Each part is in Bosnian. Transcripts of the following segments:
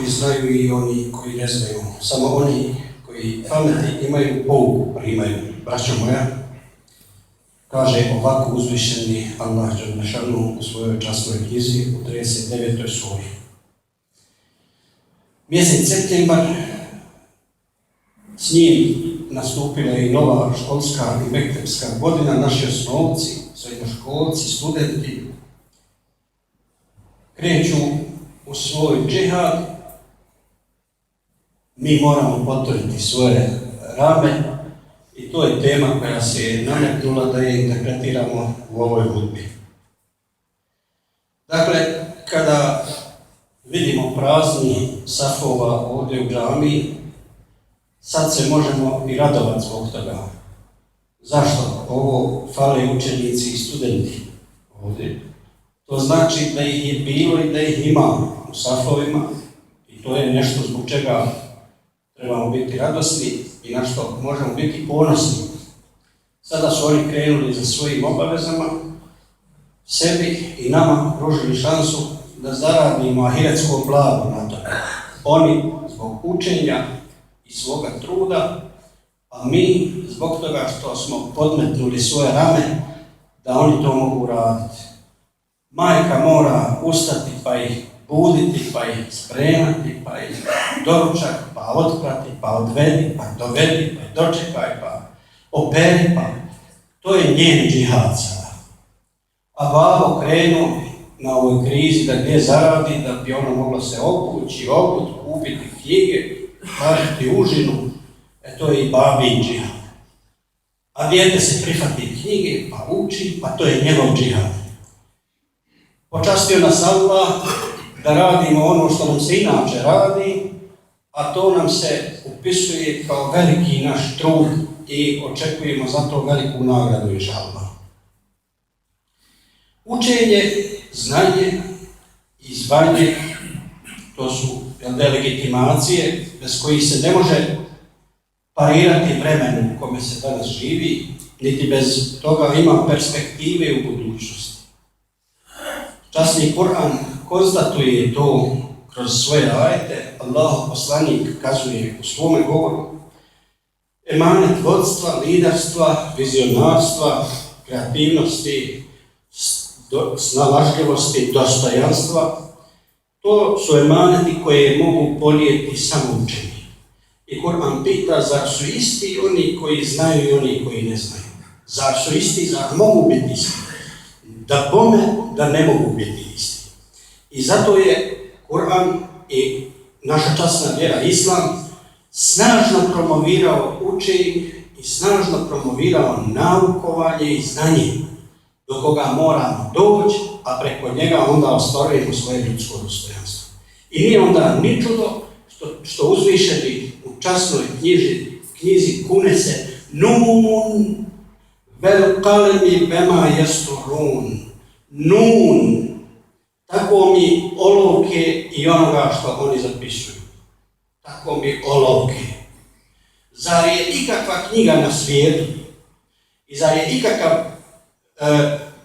koji znaju i oni koji ne znaju. Samo oni koji pameti imaju pouku primaju. Braćo moja, kaže ovako uzvišeni Allah dželle u svojoj časnoj knjizi u 39. suri. Mjesec septembar, s njim nastupila je i nova školska i mektepska godina. Naši osnovci, srednjoškolci, studenti kreću u svoj džihad. Mi moramo potvoriti svoje rame i to je tema koja se je nametnula da je interpretiramo u ovoj hudbi. Dakle, kada vidimo prazni safova ovdje u džamiji, sad se možemo i radovati zbog toga. Zašto? Ovo fale učenici i studenti ovdje. To znači da ih je bilo i da ih ima u safovima i to je nešto zbog čega trebamo biti radosni i na što možemo biti ponosni. Sada su oni krenuli za svojim obavezama, sebi i nama pružili šansu da zaradimo ahiretsko blago na to. Oni zbog učenja i svoga truda, a mi zbog toga što smo podmetnuli svoje rame da oni to mogu raditi. Majka mora ustati pa ih buditi, pa ih spremati, pa ih doručak, pa otprati, pa odvedi, pa dovedi, pa dočekaj, pa operi, pa to je njen džihad sada. A babo krenuo na ovoj krizi da gdje zaradi, da bi ono moglo se obući, kupiti knjige, tražiti užinu, to je i babin džihad. A dijete se prihvati knjige, pa uči, pa to je njegov džihad. Počastio nas Allah da radimo ono što nam se inače radi, a to nam se upisuje kao veliki naš trud i očekujemo za to veliku nagradu inšallah. Učenje, znanje i zvanje, to su legitimacije bez kojih se ne može parirati vremenu u kome se danas živi, niti bez toga ima perspektive u budućnosti. Časni Kur'an konstatuje to kroz svoje ajete. Allahov poslanik kazuje u svome govoru emanet vodstva, liderstva, vizionarstva, kreativnosti, snalažljivosti, dostojanstva. To su emaneti koje mogu ponijeti samo učeni. I Kur'an pita, zar su isti oni koji znaju i oni koji ne znaju? Zar su isti, zar mogu biti isti? Da bome, da ne mogu biti isti. I zato je Kur'an i naša časna vjera Islam snažno promovirao učenje i snažno promovirao naukovanje i znanje do koga moramo doći, a preko njega onda ostvarujemo svoje ljudsko dostojanstvo. I nije onda ni čudo što uzvišeni u časnoj knjizi kune se nun vel kalemi vema jesturun. Nun, tako mi olovke i onoga što oni zapisuju. Tako mi olovke. Zar je ikakva knjiga na svijetu i zar je ikakav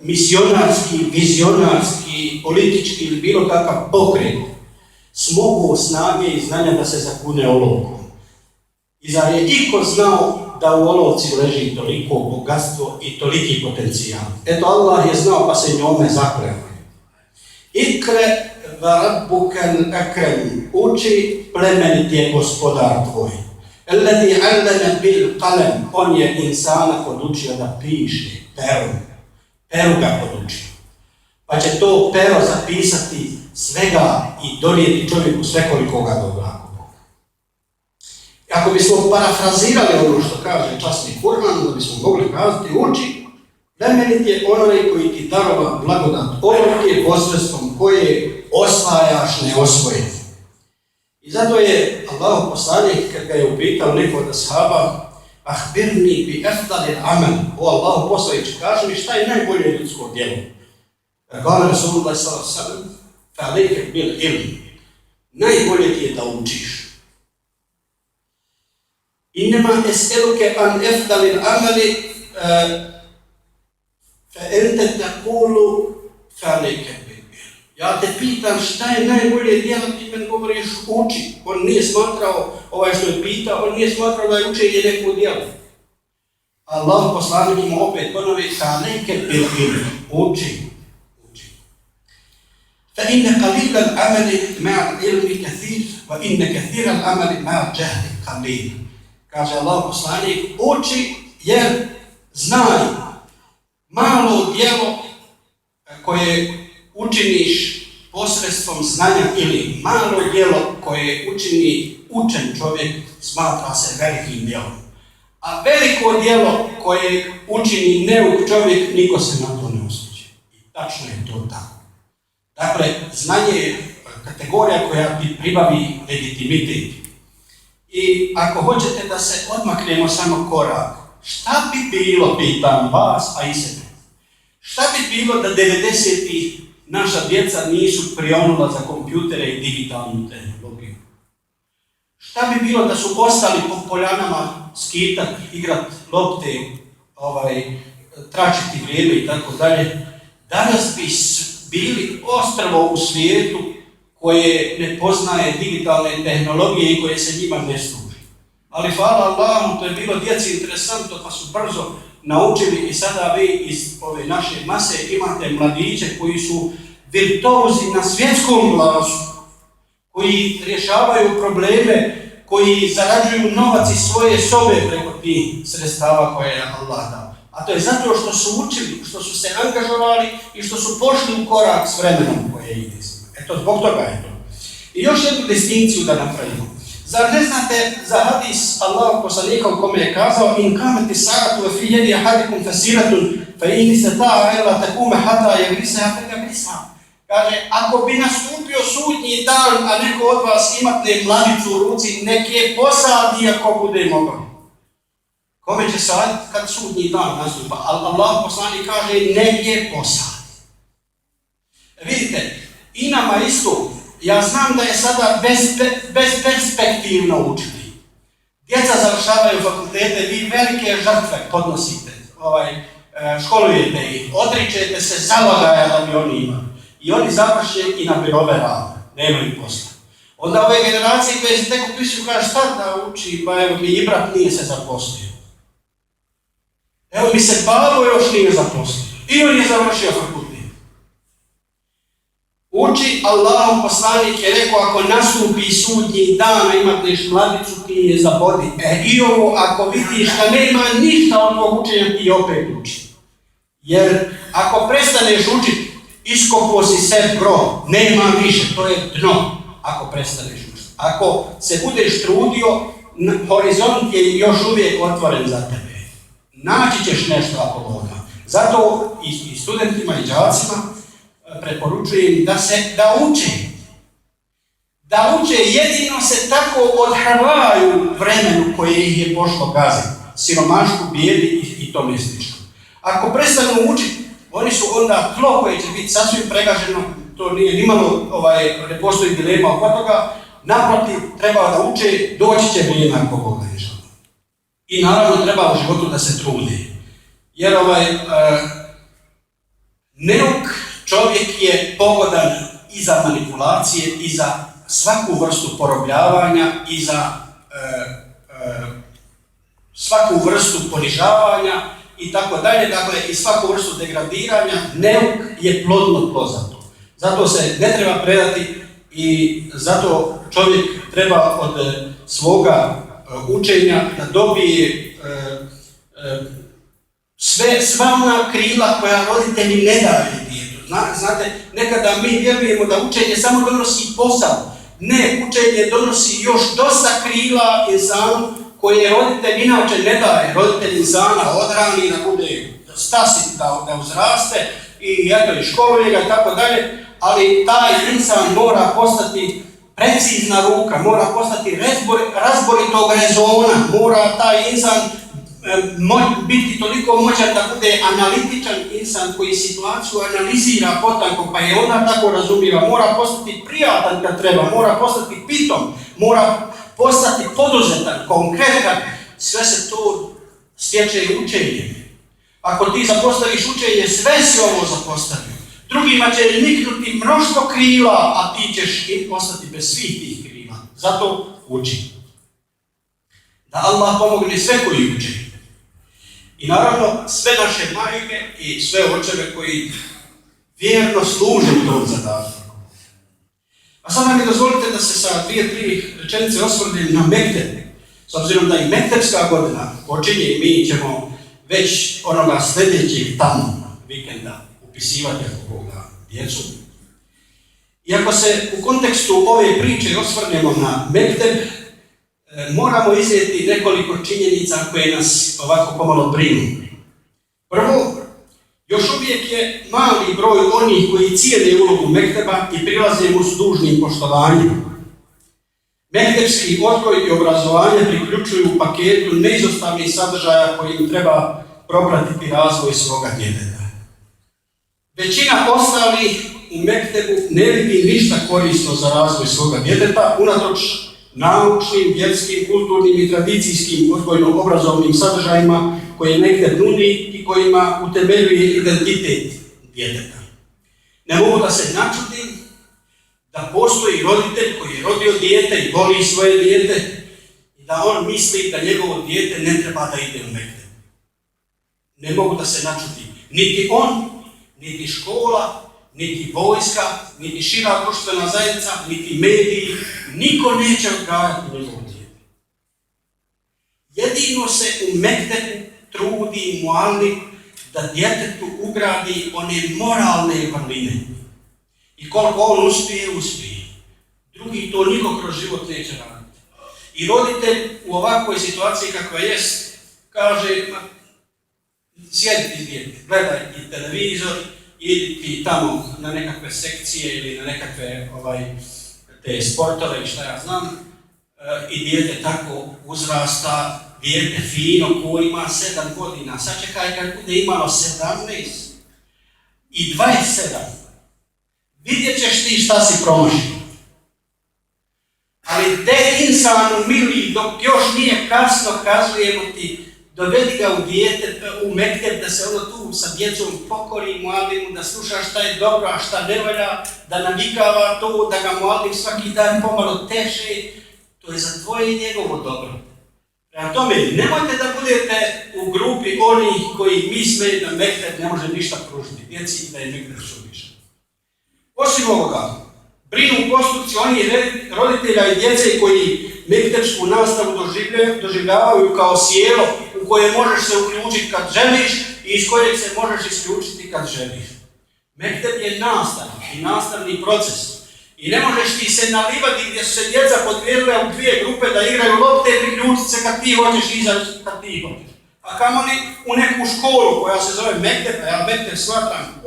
misionarski, vizionarski, politički ili bilo kakav pokret smogao snage i znanja da se zakune olovkom? I zar je iko znao da u olovci leži toliko bogatstvo i toliki potencijal? Eto, Allah je znao pa se njome zakleo. Ikre va rabbukel akrem, uči, plemenit je gospodar tvoj. Alladhi allama bil qalam, on je insana podučio da piše peru ga podučio. Pa će to pero zapisati svega i donijeti čovjeku svekolikoga dobra. Ako bismo parafrazirali ono što kaže časni Kur'an, da bismo mogli kazati, uči, plemenit je onaj koji ti darova blagodat olovke posredstvom koje osvajaš neosvojeni. I zato je Allahov poslanik, kad ga je upitao neko od ashaba, ahbirni bi efdalil amal, o Allahov poslaniče, kaži mi šta je najbolje ljudsko djelo. Kale Rasulullah sallallahu alejhi ve sellem, fa'alejke bil ilm, najbolje ti je da učiš. Innama es'eluke an efdalil amali fa ente taqulu fa'alejke bil ilm. Ja te pitam šta je najbolje djelo, ti meni govoriš uči. On nije smatrao, što je pitao, on nije smatrao da je učenje neko djelo. Allah poslanik mu opet ponovi, alejke bil ilm, uči. Fa inna qalila al-amali ma'a al-ilmi kathir, wa inna kathira al-amali ma'a al-jahli qalil. Kaže Allah poslanik, uči jer znaj, malo djelo koje učiniš posredstvom znanja ili malo djelo koje učini učen čovjek smatra se velikim djelom. A veliko djelo koje učini neuk čovjek, niko se na to ne osjeća. I tačno je to tako. Dakle, znanje je kategorija koja ti pribavi legitimitet. I ako hoćete da se odmaknemo samo korak, šta bi bilo, pitam vas, a i sebe, šta bi bilo da 90-ih naša djeca nisu prionula za kompjutere i digitalnu tehnologiju? Šta bi bilo da su ostali po poljanama skitat, igrat lopte, tračiti vrijeme i tako dalje? Danas bi bili ostrvo u svijetu koje ne poznaje digitalne tehnologije i koje se njima ne služi. Ali hvala Allahu, to je bilo djeci interesantno pa su brzo naučili i sada vi iz ove naše mase imate mladiće koji su virtuozi na svjetskom glasu, koji rješavaju probleme, koji zarađuju novac iz svoje sobe preko tih sredstava koje je Allah dao. A to je zato što su učili, što su se angažovali i što su pošli u korak s vremenom koje ide. Eto, zbog toga je to. I još jednu distinkciju da napravimo. Zar ne znate za hadis Allahov poslanika u kome je kazao in kamati saratu wa fi yadi ahadikum fasiratun fa in istata'a illa takuma hatta yagrisaha fa yagrisaha. Kaže, ako bi nastupio sudnji dan, a neko od vas imate mladicu u ruci, nek je posadi ako bude mogao. Kome će saditi kad sudnji dan nastupa? Allah poslanik kaže, nek je posadi. Vidite, i nama isto, ja znam da je sada bezperspektivno učiti. Djeca završavaju fakultete, vi velike žrtve podnosite, školujete ih, odričete se zalogaja da bi oni imali. I oni završe i na birove rada, nemaju posla. Onda ove generacije koje se tek upisuju kaže šta da uči, pa evo mi i brat nije se zaposlio. Evo mi se babo još nije zaposlio. I on je završio fakultet. Uči, Allahov poslanik je rekao, ako nastupi sudnji dan, imatneš mladicu, ti je zabodi. I ovo, ako vidiš da nema ništa od tvojeg učenja, ti opet uči. Jer ako prestaneš učiti, iskopo si se bro, nema više, to je dno, ako prestaneš učiti. Ako se budeš trudio, horizont je još uvijek otvoren za tebe. Naći ćeš nešto ako Boga. Zato i studentima i đacima preporučujem da uče. Da uče, jedino se tako odhrvaju vremenu koje ih je pošlo gaziti. Siromašku, bijedi i tome slično. Ako prestanu učiti, oni su onda tlo koje će biti sasvim pregaženo, to nije nimalo, ne postoji dilema oko toga, naprotiv, treba da uče, doći će vrijeme ako Boga je žao. I naravno treba u životu da se trudi. Jer neuk čovjek je pogodan i za manipulacije, i za svaku vrstu porobljavanja, i za svaku vrstu ponižavanja, i tako dalje, dakle, i svaku vrstu degradiranja. Neuk je plodno tlo za to. Zato se ne treba predati i zato čovjek treba od svoga učenja da dobije sva ona krila koja roditelji ne daju djetetu. Znate, nekada mi vjerujemo da učenje samo donosi posao. Ne, učenje donosi još dosta krila insanu koje roditelj inače ne daje. Roditelj insana odhrani da bude stasit, da uzraste i školuje ga i tako dalje, ali taj insan mora postati precizna ruka, mora postati razboritog rezona, mora taj insan biti toliko moćan da bude analitičan insan koji situaciju analizira potanko, pa je ona tako razumljiva, mora postati prijatan kad treba, mora postati pitom, mora postati poduzetan, konkretan, sve se to stječe učenjem. Ako ti zapostaviš učenje, sve si ovo zapostavio. Drugima će niknuti mnoštvo krila, a ti ćeš ostati bez svih tih krila. Zato uči. Da Allah pomogne sve koji uče. I naravno sve naše majke i sve očeve koji vjerno služe u tom zadatku. A sada mi dozvolite da se sa 2-3 rečenice osvrnem na Mekteb. S obzirom da i Mektebska godina počinje i mi ćemo već onoga sljedećeg tamo vikenda upisivati ako Boga djecu. I ako se u kontekstu ove priče osvrnemo na Mekteb, moramo iznijeti nekoliko činjenica koje nas ovako pomalo brinu. Prvo, još uvijek je mali broj onih koji cijene ulogu Mekteba i prilaze mu s dužnim poštovanjem. Mektebski odgoj i obrazovanje priključuju u paketu neizostavnih sadržaja koji im treba propratiti razvoj svoga djeteta. Većina ostalih u Mektebu ne vidi ništa korisno za razvoj svoga djeteta, unatoč naučnim, vjerskim, kulturnim i tradicijskim odgojno-obrazovnim sadržajima koje Mekteb nudi i kojima utemeljuje identitet djeteta. Ne mogu da se načudim da postoji roditelj koji je rodio dijete i voli svoje dijete i da on misli da njegovo dijete ne treba da ide u Mekteb. Ne mogu da se načudim. Niti on, niti škola, niti vojska, niti šira društvena zajednica, niti mediji, niko neće odgajati njegovo dijete. Jedino se u Mektebu trudi muallim da djetetu ugradi one moralne vrline. I koliko on uspije. Drugi to niko kroz život neće raditi. I roditelj u ovakvoj situaciji kakva jest, kaže, sjedi ti dijete, gledaj ti televizor, idi ti tamo na nekakve sekcije ili na nekakve te sportove i šta ja znam, i dijete tako uzrasta, dijete fino koje ima 7 godina, sačekaj kad bude imalo 17 i 27, vidjet ćeš ti šta si promašio. Ali te insanu mili, dok još nije kasno, kazujemo ti, dovedi ga u Mekteb da se ono tu sa djecom pokori muallimu, da sluša šta je dobro, a šta ne valja, da navikava to, da ga muallim svaki dan pomalo teže, to je za tvoje i njegovo dobro. Prema tome, nemojte da budete u grupi onih koji misle da Mekteb ne može ništa pružiti djeci i da je Mekteb suvišan. Osim ovoga, brinu postupci onih roditelja i djece koji mektebsku nastavu doživljavaju kao sjelo u koje možeš se uključiti kad želiš i iz kojeg se možeš isključiti kad želiš. Mekteb je nastava i nastavni proces. I ne možeš ti se nalivati gdje su se djeca podijelile u 2 grupe da igraju lopte i priključiti se kad ti hoćeš izaći kad ti hoćeš. A kamoli u neku školu koja se zove Mekteb, a ja Mekteb shvatam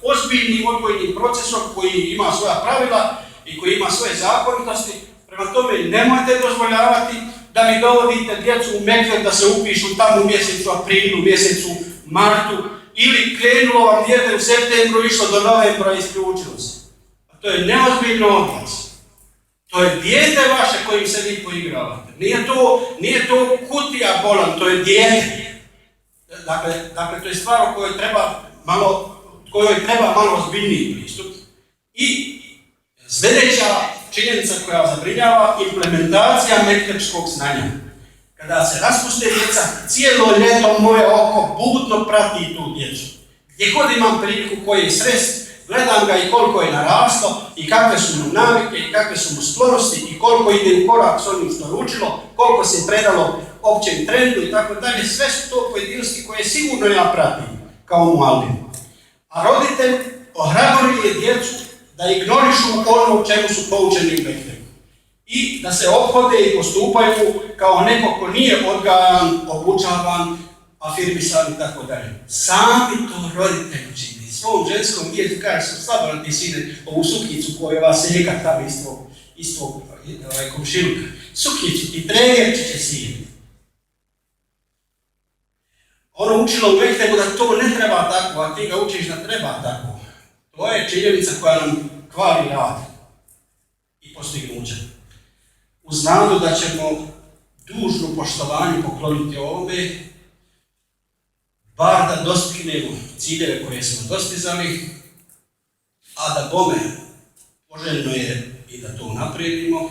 ozbiljnim odgojnim procesom koji ima svoja pravila i koji ima svoje zakonitosti. Prema tome, nemojte dozvoljavati da mi dovodite djecu u Mekteb da se upišu tamo u mjesecu aprilu, mjesecu martu, ili krenulo vam dijete u septembru, išlo do novembra i isključilo se. A to je neozbiljno odnos. To je dijete vaše kojim se vi poigravate. Nije to kutija bolan, to je dijete. Dakle, to je stvar o kojoj treba malo ozbiljniji pristup. I sljedeća činjenica koja zabrinjava, implementacija mektepskog znanja. Kada se raspuste djeca, cijelo ljeto moje oko budno prati tu djecu. Gdje god imam priliku koji je srest, gledam ga i koliko je naraslo, i kakve su mu navike, i kakve su mu sklonosti, i koliko ide u korak s onim što je učilo, koliko se predalo općem trendu i tako dalje. Sve su to pojedinosti koje sigurno ja pratim kao muallim. A roditelj ohrabruje djecu da ignorišu ono u čemu su poučeni u Mektebu. I da se ophode i postupaju kao neko ko nije odgajan, obučavan, afirmisan i tako dalje. Sami to roditelj čini. Svom ženskom djetu kaže su slabo ti sine ovu sukicu koju vas seka tamo iz tvog komšiluka. Sukicu ti trenerčiće će sine. Ono učilo u Mektebu da to ne treba tako, a ti ga učiš da treba tako. To je činjenica koja nam kvari rad i postignuće. Uz nadu da ćemo dužnu poštovanju pokloniti ovome, bar da dostignemo ciljeve koje smo dostizali, A da bome, poželjno je i da to naprijedimo,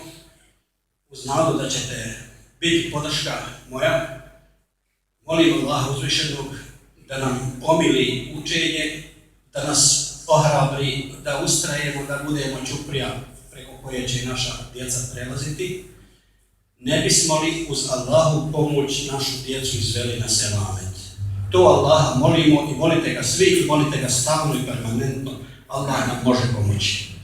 uz nadu da ćete biti podrška moja. Molim Allaha uzvišenog da nam omili učenje, da nas ohrabri, da ustrajemo, da budemo ćuprija preko koje će naša djeca prelaziti. Ne bismo li uz Allahu pomoć našu djecu izveli na selamet. To Allaha molimo i molite ga svi i molite ga stalno i permanentno. Allah nam može pomoći.